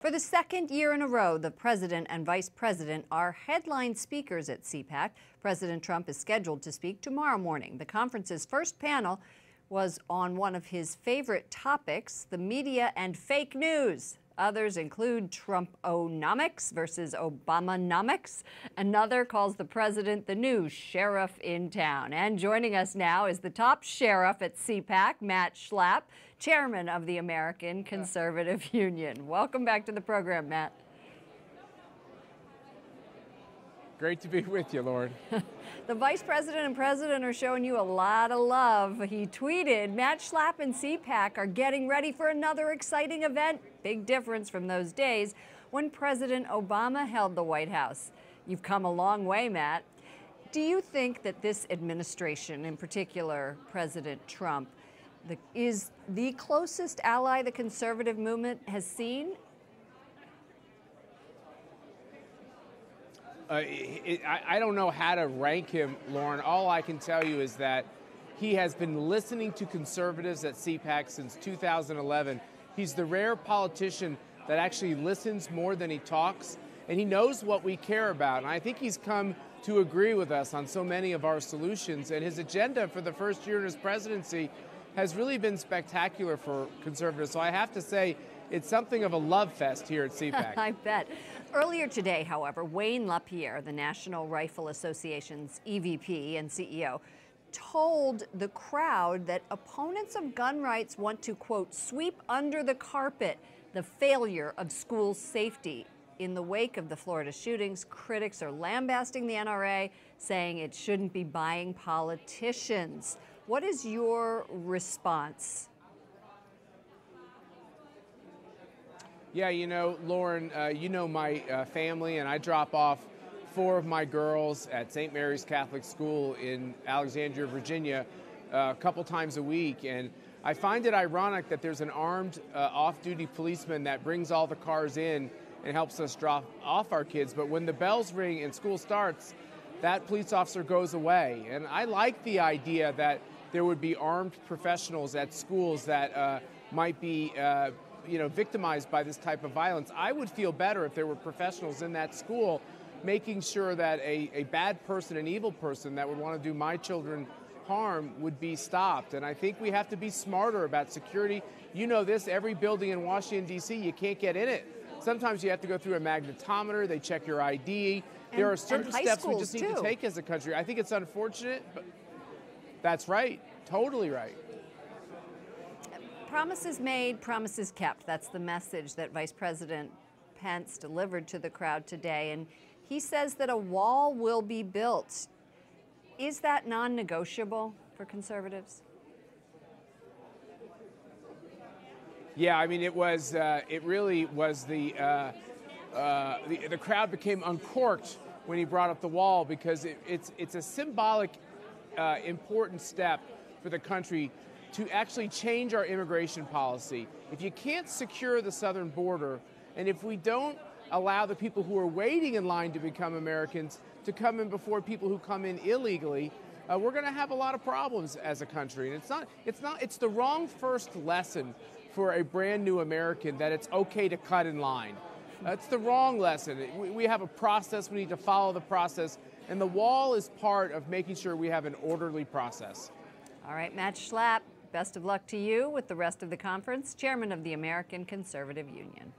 For the second year in a row, the president and vice president are headline speakers at CPAC. President Trump is scheduled to speak tomorrow morning. The conference's first panel was on one of his favorite topics, the media and fake news. Others include Trump-onomics versus Obama-nomics. Another calls the president the new sheriff in town. And joining us now is the top sheriff at CPAC, Matt Schlapp, chairman of the American Conservative Union. Welcome back to the program, Matt. Great to be with you, Lauren. The vice president and president are showing you a lot of love. He tweeted, Matt Schlapp and CPAC are getting ready for another exciting event. Big difference from those days when President Obama held the White House. You've come a long way, Matt. Do you think that this administration, in particular President Trump, is the closest ally the conservative movement has seen? I don't know how to rank him, Lauren. All I can tell you is that he has been listening to conservatives at CPAC since 2011. He's the rare politician that actually listens more than he talks, and he knows what we care about. And I think he's come to agree with us on so many of our solutions. And his agenda for the first year in his presidency has really been spectacular for conservatives. So I have to say, it's something of a love fest here at CPAC. I bet. Earlier today, however, Wayne LaPierre, the National Rifle Association's EVP and CEO, told the crowd that opponents of gun rights want to, quote, sweep under the carpet the failure of school safety. In the wake of the Florida shootings, critics are lambasting the NRA, saying it shouldn't be buying politicians. What is your response? Yeah, you know, Lauren, you know my family, and I drop off 4 of my girls at St. Mary's Catholic School in Alexandria, Virginia, a couple times a week. And I find it ironic that there's an armed off-duty policeman that brings all the cars in and helps us drop off our kids. But when the bells ring and school starts, that police officer goes away. And I like the idea that there would be armed professionals at schools that might be victimized by this type of violence. I would feel better if there were professionals in that school making sure that a bad person, an evil person that would want to do my children harm would be stopped. And I think we have to be smarter about security. You know this, every building in Washington, D.C., you can't get in it. Sometimes you have to go through a magnetometer, they check your ID. There are certain steps we just need to take as a country. I think it's unfortunate, but that's right, totally right. Promises made, promises kept. That's the message that Vice President Pence delivered to the crowd today. And he says that a wall will be built. Is that non-negotiable for conservatives? Yeah, I mean, it really was the crowd became uncorked when he brought up the wall, because it's a symbolic, important step for the country to actually change our immigration policy. If you can't secure the southern border, and if we don't allow the people who are waiting in line to become Americans to come in before people who come in illegally, we're going to have a lot of problems as a country. And it's the wrong first lesson for a brand new American that it's okay to cut in line. It's the wrong lesson. We have a process, we need to follow the process, and the wall is part of making sure we have an orderly process. All right, Matt Schlapp, best of luck to you with the rest of the conference, chairman of the American Conservative Union.